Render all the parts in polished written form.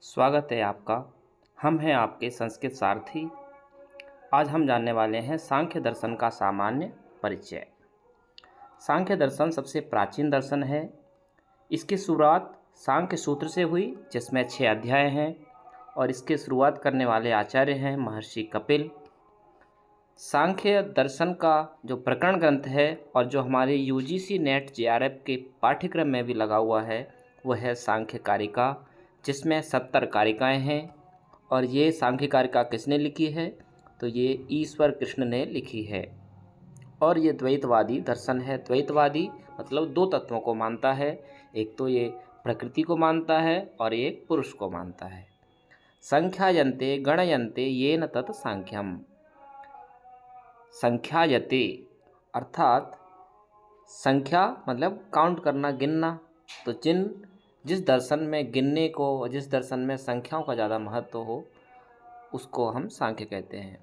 स्वागत है आपका। हम हैं आपके संस्कृत सारथी। आज हम जानने वाले हैं सांख्य दर्शन का सामान्य परिचय। सांख्य दर्शन सबसे प्राचीन दर्शन है। इसकी शुरुआत सांख्य सूत्र से हुई, जिसमें 6 अध्याय हैं और इसकी शुरुआत करने वाले आचार्य हैं महर्षि कपिल। सांख्य दर्शन का जो प्रकरण ग्रंथ है और जो हमारे यूजीसी नेट जेआरएफ के पाठ्यक्रम में भी लगा हुआ है, वह है सांख्य कारिका, जिसमें 70 कारिकाएँ हैं। और ये सांख्य कारिका किसने लिखी है? तो ये ईश्वर कृष्ण ने लिखी है। और ये द्वैतवादी दर्शन है। द्वैतवादी मतलब दो तत्वों को मानता है। एक तो ये प्रकृति को मानता है और एक पुरुष को मानता है। संख्यायन्ते गणयन्ते येन तत् सांख्यम। संख्यायते अर्थात संख्या मतलब काउंट करना, गिनना। तो जिस दर्शन में गिनने को, जिस दर्शन में संख्याओं का ज़्यादा महत्व हो, उसको हम सांख्य कहते हैं।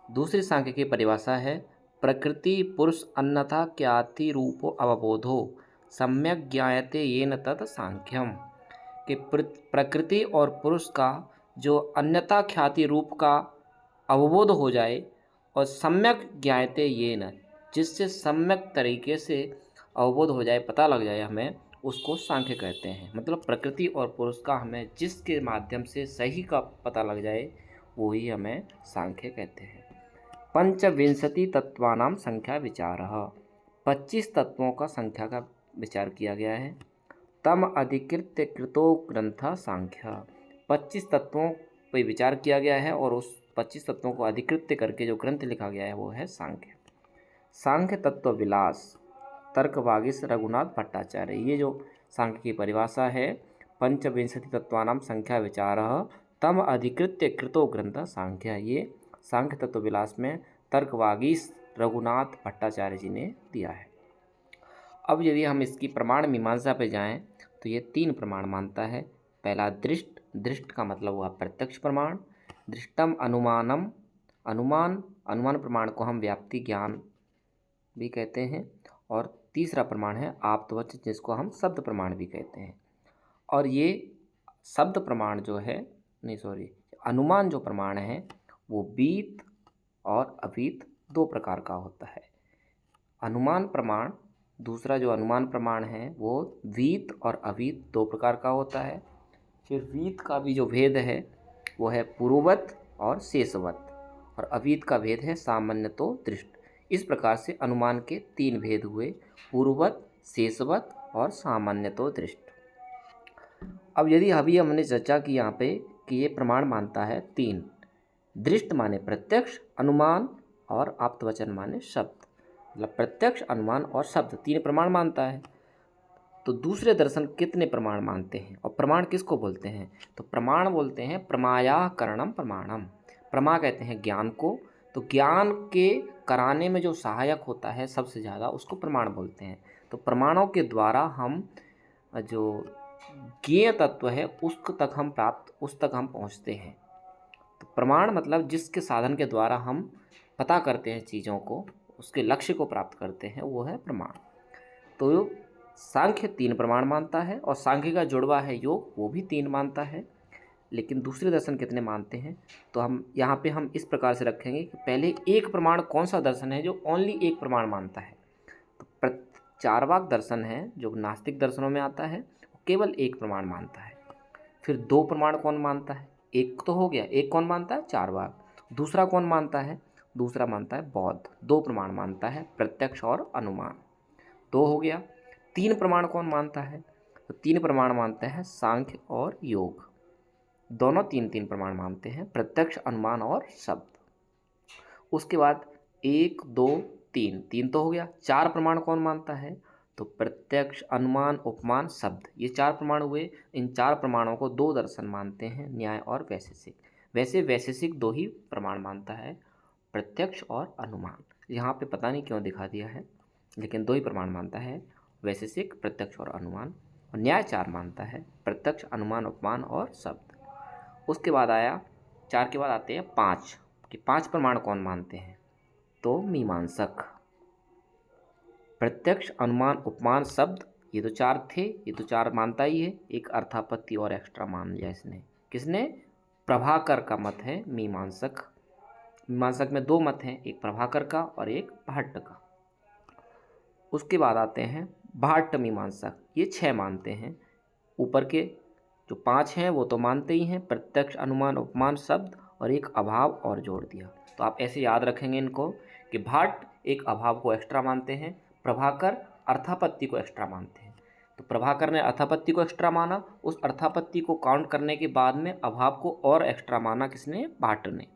दूसरी सांख्य की परिभाषा है प्रकृति पुरुष अन्यथा ख्याति रूपो अवबोधो सम्यक ज्ञायते येन तत् सांख्यम। कि प्रकृति और पुरुष का जो अन्यथा ख्याति रूप का अवबोध हो जाए और सम्यक ज्ञायते येन, जिससे सम्यक तरीके से अवबोध हो जाए, पता लग जाए हमें, उसको सांख्य कहते हैं। मतलब प्रकृति और पुरुष का हमें जिसके माध्यम से सही का पता लग जाए, वो ही हमें सांख्य कहते हैं। पंचविंशति तत्वानां संख्या विचारः। 25 तत्वों का संख्या का विचार किया गया है। तम अधिकृत्य कृतो ग्रंथ सांख्य। 25 तत्वों पर विचार किया गया है और उस 25 तत्वों को अधिकृत्य करके जो ग्रंथ लिखा गया है वो है सांख्य। सांख्य तत्व विलास तर्कवागीश रघुनाथ भट्टाचार्य। ये जो सांख्य की परिभाषा है, पंचविंशति तत्वानां संख्या विचारः तम अधिकृत्य कृतो ग्रंथ सांख्य, ये सांख्य तत्व विलास में तर्कवागीश रघुनाथ भट्टाचार्य जी ने दिया है। अब यदि हम इसकी प्रमाण मीमांसा पे जाएं तो ये 3 प्रमाण मानता है। पहला दृष्ट, दृष्ट का मतलब हुआ प्रत्यक्ष प्रमाण। दृष्टम अनुमानम, अनुमान प्रमाण को हम व्याप्ति ज्ञान भी कहते हैं। और तीसरा प्रमाण है आप्तवचन, जिसको हम शब्द प्रमाण भी कहते हैं। और ये शब्द प्रमाण जो है, अनुमान जो प्रमाण है वो बीत और अवीत 2 प्रकार का होता है। अनुमान प्रमाण, दूसरा जो अनुमान प्रमाण है वो वीत और अवीत 2 प्रकार का होता है। फिर वीत का भी जो भेद है वो है पूर्ववत और शेषवत, और अवीत का भेद है सामान्यतो दृष्ट। इस प्रकार से अनुमान के 3 भेद हुए, पूर्ववत, शेषवत और सामान्यतो दृष्ट। अब यदि अभी हमने चर्चा की यहाँ पे कि ये प्रमाण मानता है 3, दृष्ट माने प्रत्यक्ष, अनुमान और आप्तवचन माने शब्द। मतलब प्रत्यक्ष, अनुमान और शब्द 3 प्रमाण मानता है। तो दूसरे दर्शन कितने प्रमाण मानते हैं और प्रमाण किसको बोलते हैं? तो प्रमाण बोलते हैं प्रमायाकरणम प्रमाणम। प्रमा कहते हैं ज्ञान को, तो ज्ञान के कराने में जो सहायक होता है सबसे ज़्यादा, उसको प्रमाण बोलते हैं। तो प्रमाणों के द्वारा हम जो ज्ञेय तत्व है उस तक हम पहुँचते हैं। तो प्रमाण मतलब जिसके साधन के द्वारा हम पता करते हैं चीज़ों को, उसके लक्ष्य को प्राप्त करते हैं, वो है प्रमाण। तो सांख्य 3 प्रमाण मानता है और सांख्य का जुड़वा है योग, वो भी 3 मानता है। लेकिन दूसरे दर्शन कितने मानते हैं? तो हम यहाँ पे इस प्रकार से रखेंगे कि पहले एक प्रमाण कौन सा दर्शन है जो ओनली एक प्रमाण मानता है। तो चार्वाक दर्शन है जो नास्तिक दर्शनों में आता है, वो केवल एक प्रमाण मानता है। फिर 2 प्रमाण कौन मानता है? एक तो हो गया, एक कौन मानता है? चार्वाक। दूसरा कौन मानता है? दूसरा मानता है बौद्ध। 2 प्रमाण मानता है, प्रत्यक्ष और अनुमान। 2 हो गया। 3 प्रमाण कौन मानता है? तो 3 प्रमाण मानते हैं सांख्य और योग। दोनों 3 प्रमाण मानते हैं, प्रत्यक्ष, अनुमान और शब्द। उसके बाद 1 2 3 तो हो गया। 4 प्रमाण कौन मानता है? तो प्रत्यक्ष, अनुमान, उपमान, शब्द, ये 4 प्रमाण हुए। इन 4 प्रमाणों को 2 दर्शन मानते हैं, न्याय और वैशेषिक। वैसे वैशेषिक 2 ही प्रमाण मानता है, प्रत्यक्ष और अनुमान। यहाँ पे पता नहीं क्यों दिखा दिया है, लेकिन 2 ही प्रमाण मानता है, वैशेषिक, प्रत्यक्ष और अनुमान। और न्याय 4 मानता है, प्रत्यक्ष, अनुमान, उपमान और शब्द। उसके बाद आया 4 के बाद आते हैं 5, कि 5 प्रमाण कौन मानते हैं? तो मीमांसक। प्रत्यक्ष, अनुमान, उपमान, शब्द, ये तो 4 थे, ये तो 4 मानता ही है। एक अर्थापत्ति और एक्स्ट्रा मान लिया इसने। किसने? प्रभाकर का मत है मीमांसक। मीमांसक में दो मत हैं, एक प्रभाकर का और एक भाट्ट का। उसके बाद आते हैं भाट्ट मीमांसक, ये 6 मानते हैं। ऊपर के जो 5 हैं वो तो मानते ही हैं, प्रत्यक्ष, अनुमान, उपमान, शब्द और एक अभाव और जोड़ दिया। तो आप ऐसे याद रखेंगे इनको कि भाट एक अभाव को एक्स्ट्रा मानते हैं, प्रभाकर अर्थापत्ति को एक्स्ट्रा मानते हैं। तो प्रभाकर ने अर्थापत्ति को एक्स्ट्रा माना, उस अर्थापत्ति को काउंट करने के बाद में अभाव को और एक्स्ट्रा माना किसने? भाट ने।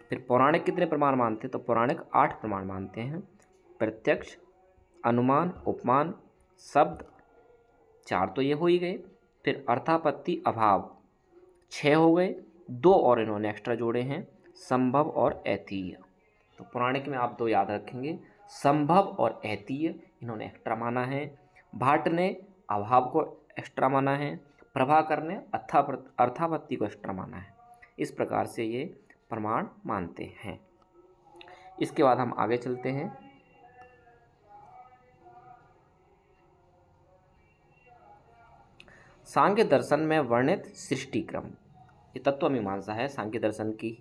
फिर पौराणिक कितने प्रमाण मानते हैं? तो पौराणिक 8 प्रमाण मानते हैं। प्रत्यक्ष, अनुमान, उपमान, शब्द 4 तो ये हो ही गए। फिर अर्थापत्ति, अभाव 6 हो गए, 2 और इन्होंने एक्स्ट्रा जोड़े हैं, संभव और ऐतीय। तो पौराणिक में आप 2 याद रखेंगे, संभव और ऐतीय इन्होंने एक्स्ट्रा माना है। भाट ने अभाव को एक्स्ट्रा माना है, प्रभाकर ने अर्थापत्ति को एक्स्ट्रा माना है। इस प्रकार से ये प्रमाण मानते हैं। इसके बाद हम आगे चलते हैं। सांख्य दर्शन में वर्णित सृष्टि क्रम, ये तत्व मीमांसा है सांख्य दर्शन की।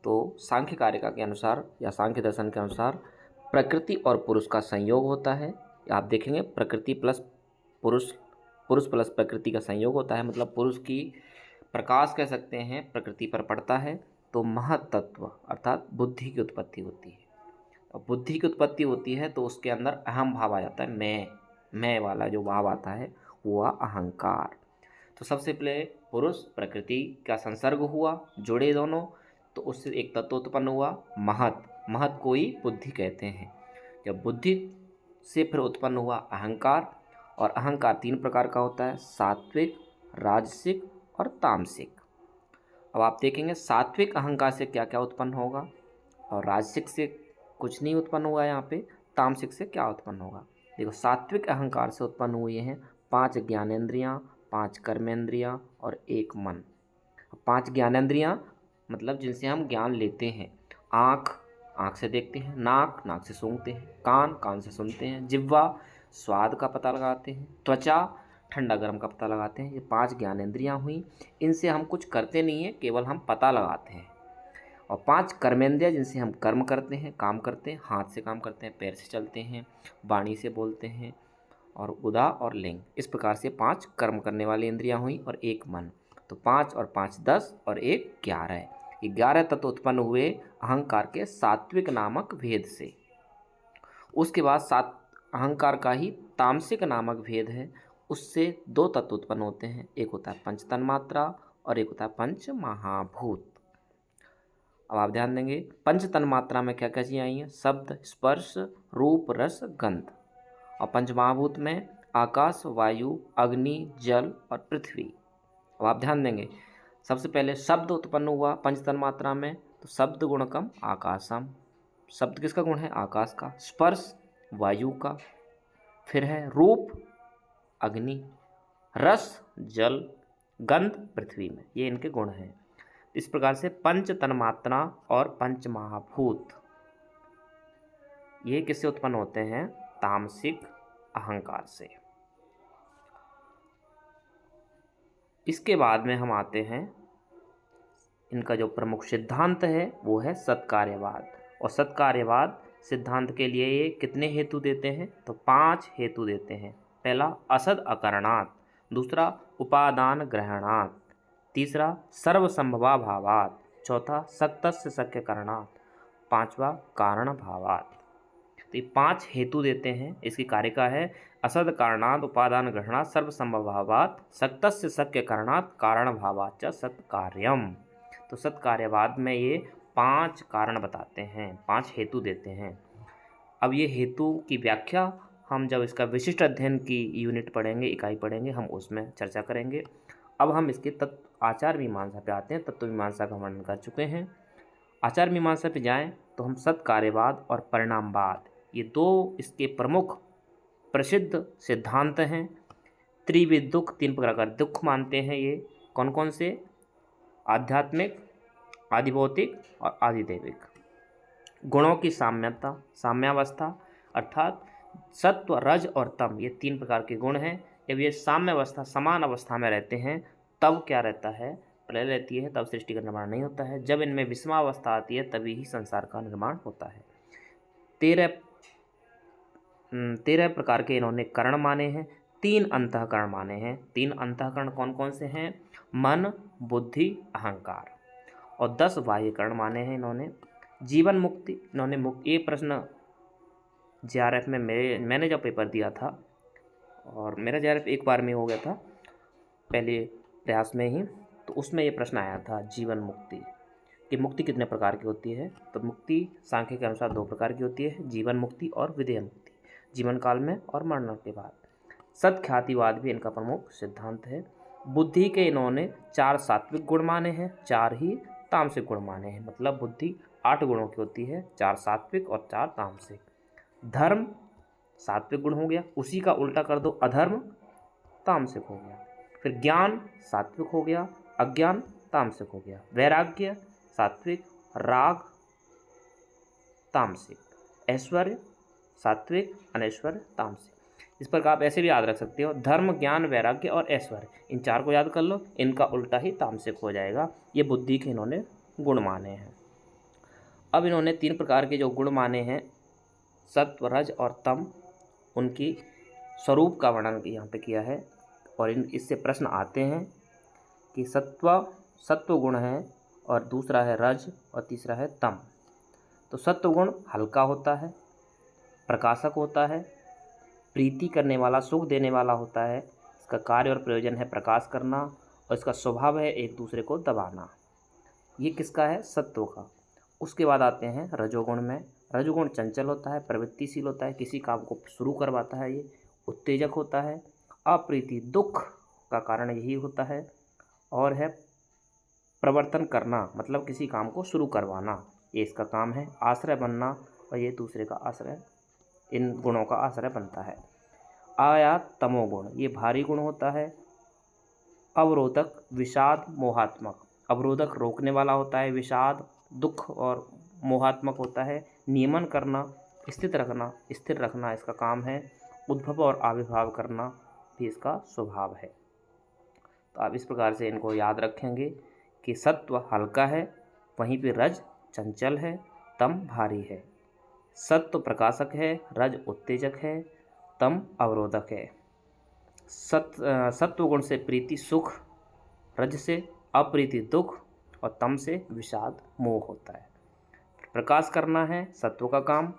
तो सांख्य कारिका के अनुसार या सांख्य दर्शन के अनुसार प्रकृति और पुरुष का संयोग होता है। आप देखेंगे प्रकृति प्लस पुरुष, पुरुष प्लस प्रकृति का संयोग होता है, मतलब पुरुष की प्रकाश कह सकते हैं प्रकृति पर पड़ता है। तो महत तत्व अर्थात बुद्धि की उत्पत्ति होती है। और बुद्धि की उत्पत्ति होती है तो उसके अंदर अहम भाव आ जाता है, मैं वाला जो भाव आता है हुआ अहंकार। तो सबसे पहले पुरुष प्रकृति का संसर्ग हुआ, जुड़े दोनों, तो उससे एक तत्व उत्पन्न हुआ महत। महत को ही बुद्धि कहते हैं। जब बुद्धि से फिर उत्पन्न हुआ अहंकार, और अहंकार 3 प्रकार का होता है, सात्विक, राजसिक और तामसिक। अब आप देखेंगे सात्विक अहंकार से क्या क्या उत्पन्न होगा, और राजसिक से कुछ नहीं उत्पन्न हुआ यहाँ पे, तामसिक से क्या उत्पन्न होगा। देखो सात्विक अहंकार से उत्पन्न हुए हैं 5 ज्ञानेंद्रियाँ, 5 कर्मेंद्रियाँ और 1 मन। 5 ज्ञानेंद्रियाँ मतलब जिनसे हम ज्ञान लेते हैं, आँख से देखते हैं, नाक से सूंघते हैं, कान से सुनते हैं, जिह्वा स्वाद का पता लगाते हैं, त्वचा ठंडा गर्म का पता लगाते हैं। ये 5 ज्ञानेंद्रियाँ हुई, इनसे हम कुछ करते नहीं हैं, केवल हम पता लगाते हैं। और 5 कर्मेंद्रियाँ जिनसे हम कर्म करते हैं, काम करते हैं, हाथ से काम करते हैं, पैर से चलते हैं, वाणी से बोलते हैं, और उदा और लिंग। इस प्रकार से 5 कर्म करने वाली इंद्रियां हुई और 1 मन। तो 5 और 5 10 और 1 11। 11 तत्व उत्पन्न हुए अहंकार के सात्विक नामक भेद से। उसके बाद अहंकार का ही तामसिक नामक भेद है, उससे 2 तत्व उत्पन्न होते हैं, एक होता है पंच तन्मात्रा और एक होता है पंच महाभूत। अब आप ध्यान देंगे पंच तन्मात्रा में क्या क्या चीज़ें आई हैं? शब्द, स्पर्श, रूप, रस, गंध। और पंच महाभूत में आकाश, वायु, अग्नि, जल और पृथ्वी। अब आप ध्यान देंगे सबसे पहले शब्द उत्पन्न हुआ पंच तन्मात्रा में, तो शब्द गुणकम आकाशम। शब्द किसका गुण है? आकाश का। स्पर्श वायु का। फिर है रूप अग्नि, रस जल, गंध पृथ्वी में, ये इनके गुण हैं। इस प्रकार से पंच तन्मात्रा और पंच महाभूत ये किससे उत्पन्न होते हैं? तामसिक अहंकार से। इसके बाद में हम आते हैं, इनका जो प्रमुख सिद्धांत है वो है सत्कार्यवाद। और सत्कार्यवाद सिद्धांत के लिए ये कितने हेतु देते हैं? तो 5 हेतु देते हैं। पहला असद अकरणात्, दूसरा उपादान ग्रहणात्, तीसरा सर्वसंभवा भावात्, चौथा सत्तस्य शक्य करणात्, 5वां कारण भावात्। तो ये 5 हेतु देते हैं। इसकी कारिका है असद कारणात् उपादान ग्रहणात् सर्वसंभवाभावात् सत्तस्य शक्य करणात् कारण भावाच्च सत्कार्यम। तो सत्कार्यवाद में ये 5 कारण बताते हैं, 5 हेतु देते हैं। अब ये हेतु की व्याख्या हम जब इसका विशिष्ट अध्ययन की यूनिट पढ़ेंगे, इकाई पढ़ेंगे, हम उसमें चर्चा करेंगे। अब हम इसके आचार मीमांसा पे आते हैं। तत्व मीमांसा का वर्णन कर चुके हैं। आचार मीमांसा पे जाएं तो हम सत्कार्यवाद और परिणामवाद, ये 2 इसके प्रमुख प्रसिद्ध सिद्धांत हैं। त्रिविध दुख, 3 प्रकार का दुख मानते हैं ये। कौन कौन से? आध्यात्मिक, आदिभौतिक और आदिदैविक। गुणों की साम्यता, साम्यावस्था, अर्थात सत्व, रज और तम, ये 3 प्रकार के गुण हैं। जब ये साम्यावस्था, समान अवस्था में रहते हैं, तब क्या रहता है? प्रलय रहती है तब सृष्टि का निर्माण नहीं होता है। जब इनमें विषमावस्था आती है तभी ही संसार का निर्माण होता है। 13 प्रकार के इन्होंने कर्ण माने हैं, 3 अंतःकरण माने हैं। 3 अंतःकरण कौन कौन से हैं? मन, बुद्धि, अहंकार। और 10 बाह्यकरण माने हैं इन्होंने। जीवन मुक्ति इन्होंने ये प्रश्न JRF में मैंने जब पेपर दिया था, और मेरा JRF एक बार में हो गया था पहले प्रयास में ही, तो उसमें ये प्रश्न आया था जीवन मुक्ति कि मुक्ति कितने प्रकार की होती है। तो मुक्ति सांख्य के अनुसार 2 प्रकार की होती है, जीवन मुक्ति और विदेह मुक्ति, जीवन काल में और मरण के बाद। सत्ख्यातिवाद भी इनका प्रमुख सिद्धांत है। बुद्धि के इन्होंने 4 सात्विक गुण माने हैं, 4 ही तामसिक गुण माने हैं। मतलब बुद्धि 8 गुणों की होती है, 4 सात्विक और 4 तामसिक। धर्म सात्विक गुण हो गया, उसी का उल्टा कर दो अधर्म, तामसिक हो गया। फिर ज्ञान सात्विक हो गया, अज्ञान तामसिक हो गया। वैराग्य सात्विक, राग तामसिक। ऐश्वर्य सात्विक, अनैश्वर्य तामसिक। इस पर आप ऐसे भी याद रख सकते हो, धर्म, ज्ञान, वैराग्य और ऐश्वर्य, इन 4 को याद कर लो, इनका उल्टा ही तामसिक हो जाएगा। ये बुद्धि के इन्होंने गुण माने हैं। अब इन्होंने 3 प्रकार के जो गुण माने हैं, सत्व, रज और तम, उनकी स्वरूप का वर्णन यहाँ पे किया है। और इससे प्रश्न आते हैं कि सत्व गुण है, और दूसरा है रज, और तीसरा है तम। तो सत्व गुण हल्का होता है, प्रकाशक होता है, प्रीति करने वाला, सुख देने वाला होता है। इसका कार्य और प्रयोजन है प्रकाश करना, और इसका स्वभाव है एक दूसरे को दबाना। ये किसका है? सत्व का। उसके बाद आते हैं रजोगुण में। रजोगुण चंचल होता है, प्रवृत्तिशील होता है, किसी काम को शुरू करवाता है, ये उत्तेजक होता है, अप्रीति, दुख का कारण यही होता है, और है प्रवर्तन करना, मतलब किसी काम को शुरू करवाना, ये इसका काम है। आश्रय बनना, और ये दूसरे का आश्रय, इन गुणों का आश्रय बनता है। आया तमोगुण, ये भारी गुण होता है, अवरोधक, विषाद, मोहात्मक। अवरोधक रोकने वाला होता है, विषाद दुख और मोहात्मक होता है। नियमन करना, स्थिर रखना इसका काम है। उद्भव और आविर्भाव करना भी इसका स्वभाव है। तो आप इस प्रकार से इनको याद रखेंगे कि सत्व हल्का है, वहीं पे रज चंचल है, तम भारी है। सत्व प्रकाशक है, रज उत्तेजक है, तम अवरोधक है। सत्व गुण से प्रीति सुख, रज से अप्रीति दुख, और तम से विषाद मोह होता है। प्रकाश करना है सत्व का काम,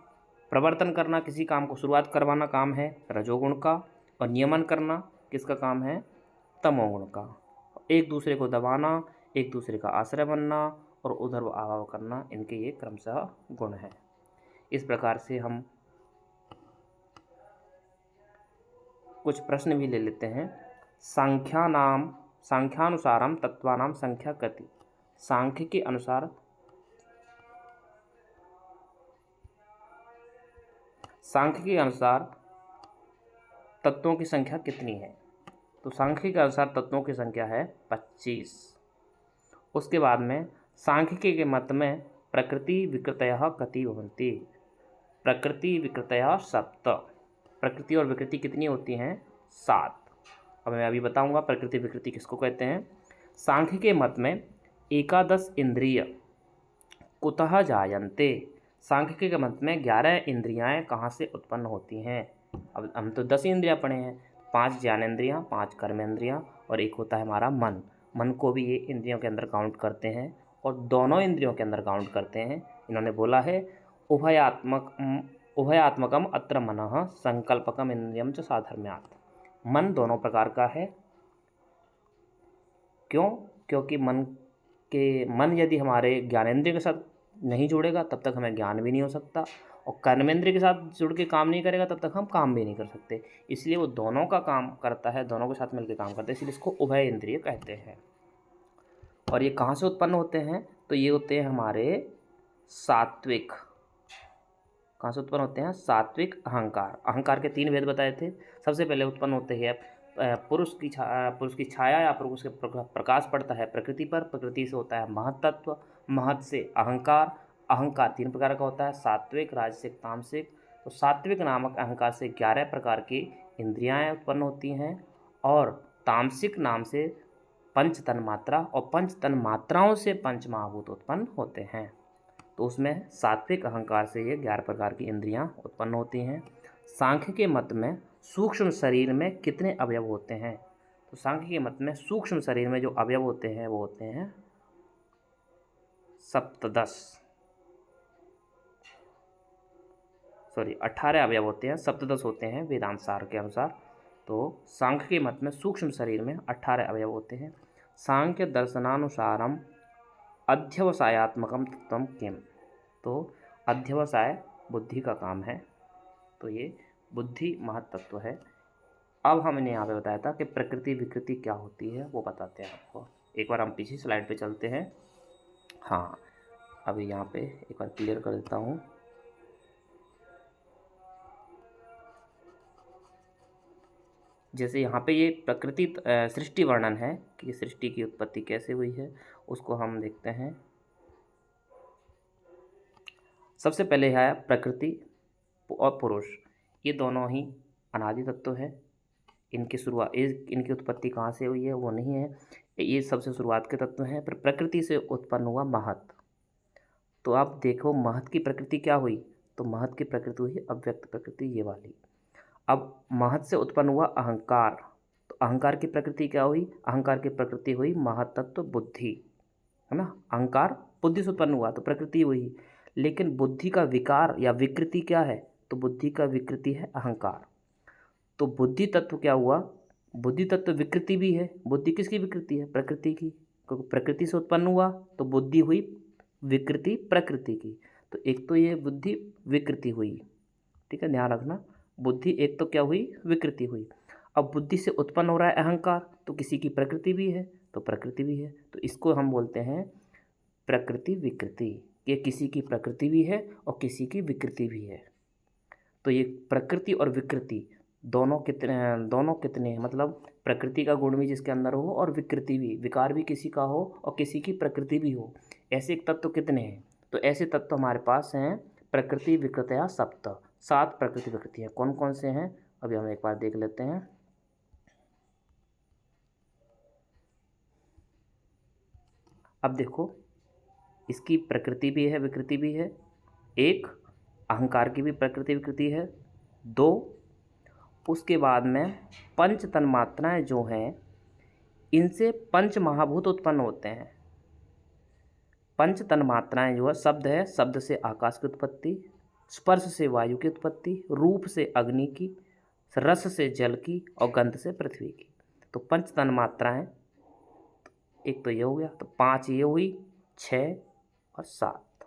प्रवर्तन करना, किसी काम को शुरुआत करवाना काम है रजोगुण का, और नियमन करना किसका काम है? तमोगुण का। एक दूसरे को दबाना, एक दूसरे का आश्रय बनना, और उधर आभाव करना, इनके ये क्रमशः गुण हैं। इस प्रकार से हम कुछ प्रश्न भी ले लेते हैं। सांख्यानुसारम तत्वानाम संख्या कति। सांख्य के अनुसार तत्वों की संख्या कितनी है? तो सांख्य के अनुसार तत्वों की संख्या है 25। उसके बाद में सांख्यिकी के मत में प्रकृति विकृतयः कति भवन्ति। प्रकृति विकृतयः 7। प्रकृति और विकृति कितनी होती हैं? 7। अब मैं अभी बताऊंगा प्रकृति विकृति किसको कहते हैं। सांख्य के मत में एकादश इंद्रिय कुतः जायन्ते। सांख्य के मत में 11 इंद्रियाएं कहाँ से उत्पन्न होती हैं। अब हम तो 10 इंद्रियां पढ़े हैं, 5 ज्ञानेंद्रियां, 5 कर्मेंद्रियां, और एक होता है हमारा मन। मन को भी ये इंद्रियों के अंदर काउंट करते हैं, और दोनों इंद्रियों के अंदर काउंट करते हैं। इन्होंने बोला है उभयात्मकम अत्र मनः संकल्पकम इंद्रियम च साधर्म्यात्। मन दोनों प्रकार का है। क्यों? क्योंकि मन यदि हमारे ज्ञानेंद्रिय के साथ नहीं जुड़ेगा तब तक हमें ज्ञान भी नहीं हो सकता, और कर्मेंद्रिय के साथ जुड़ के काम नहीं करेगा तब तक हम काम भी नहीं कर सकते। इसलिए वो दोनों का काम करता है, दोनों के साथ मिलकर काम करता है, इसलिए इसको उभय इंद्रिय कहते हैं। और ये कहाँ से उत्पन्न होते हैं? तो ये होते हैं हमारे सात्विक। कहाँ से उत्पन्न होते हैं? सात्विक अहंकार। अहंकार के 3 भेद बताए थे। सबसे पहले उत्पन्न होते हैं पुरुष की छाया या पुरुष के प्रकाश पड़ता है प्रकृति पर, प्रकृति से होता है महत्त्व, महत् से अहंकार। अहंकार 3 प्रकार का होता है, सात्विक, राजसिक, तामसिक। तो सात्विक नामक अहंकार से 11 प्रकार की इंद्रियां उत्पन्न होती हैं, और तामसिक नाम से पंच तन मात्रा, और पंच तन मात्राओं से पंच महाभूत उत्पन्न होते हैं। तो उसमें सात्विक अहंकार से ये 11 प्रकार की इंद्रियां उत्पन्न होती हैं। सांख्य के मत में सूक्ष्म शरीर में कितने अवयव होते हैं? तो सांख्य के मत में सूक्ष्म शरीर में जो अवयव होते हैं वो होते हैं सप्तदश, 18 अवयव होते हैं, सप्तदश होते हैं वेदांत सार के अनुसार। तो सांख्य के मत में सूक्ष्म शरीर में 18 अवयव होते हैं। सांख्य दर्शनानुसारम अध्यवसायात्मकम तत्वम किम? तो अध्यवसाय बुद्धि का काम है, तो ये बुद्धि महत्त्व है। अब हमने यहाँ पे बताया था कि प्रकृति विकृति क्या होती है, वो बताते हैं आपको। एक बार हम पिछली स्लाइड पे चलते हैं। हाँ, अभी यहाँ पे एक बार क्लियर कर देता हूँ। जैसे यहाँ पे ये प्रकृति सृष्टि वर्णन है कि सृष्टि की उत्पत्ति कैसे हुई है, उसको हम देखते हैं। सबसे पहले है प्रकृति और पुरुष, ये दोनों ही अनादि तत्व है। इनकी शुरुआत, इनकी उत्पत्ति कहाँ से हुई है वो नहीं है, ये सबसे शुरुआत के तत्व हैं। पर प्रकृति से उत्पन्न हुआ महत। तो आप देखो महत की प्रकृति क्या हुई, तो महत की प्रकृति हुई अव्यक्त प्रकृति, ये वाली। अब महत से उत्पन्न हुआ अहंकार, तो अहंकार की प्रकृति क्या हुई? अहंकार की प्रकृति हुई महतत्व बुद्धि, है ना। अहंकार बुद्धि से उत्पन्न हुआ तो प्रकृति हुई, लेकिन बुद्धि का विकार या विकृति क्या है? तो बुद्धि का विकृति है अहंकार। तो बुद्धि तत्व क्या हुआ? बुद्धि तत्व विकृति भी है। बुद्धि किसकी विकृति है? प्रकृति की, क्योंकि प्रकृति से उत्पन्न हुआ तो बुद्धि हुई विकृति प्रकृति की। तो एक तो ये बुद्धि विकृति हुई, ठीक है, ध्यान रखना। बुद्धि एक तो क्या हुई? विकृति हुई। अब बुद्धि से उत्पन्न हो रहा है अहंकार, तो किसी की प्रकृति भी है तो प्रकृति भी है, तो इसको हम बोलते हैं प्रकृति विकृति। ये किसी की प्रकृति भी है और किसी की विकृति भी है। तो ये प्रकृति और विकृति दोनों कितने मतलब प्रकृति का गुण भी जिसके अंदर हो और विकृति भी, विकार भी किसी का हो और किसी की प्रकृति भी हो, ऐसे तत्व कितने हैं? तो ऐसे तत्व हमारे पास हैं प्रकृति विकृतया सप्त, 7 प्रकृति विकृति हैं। कौन कौन से हैं अभी हम एक बार देख लेते हैं। अब देखो, इसकी प्रकृति भी है विकृति भी है। एक, अहंकार की भी प्रकृति विकृति है। 2, उसके बाद में पंच तन्मात्राएं जो हैं, इनसे पंच महाभूत उत्पन्न होते हैं। पंच तन्मात्राएं जो है, शब्द है, शब्द से आकाश की उत्पत्ति, स्पर्श से वायु की उत्पत्ति, रूप से अग्नि की, रस से जल की और गंध से पृथ्वी की। तो पंच तन्मात्राएं, एक तो ये हो गया, तो 5 ये हुई, 6 और 7,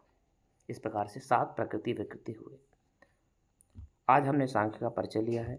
इस प्रकार से 7 प्रकृति विकृति हुए। आज हमने सांख्य का परिचय लिया है।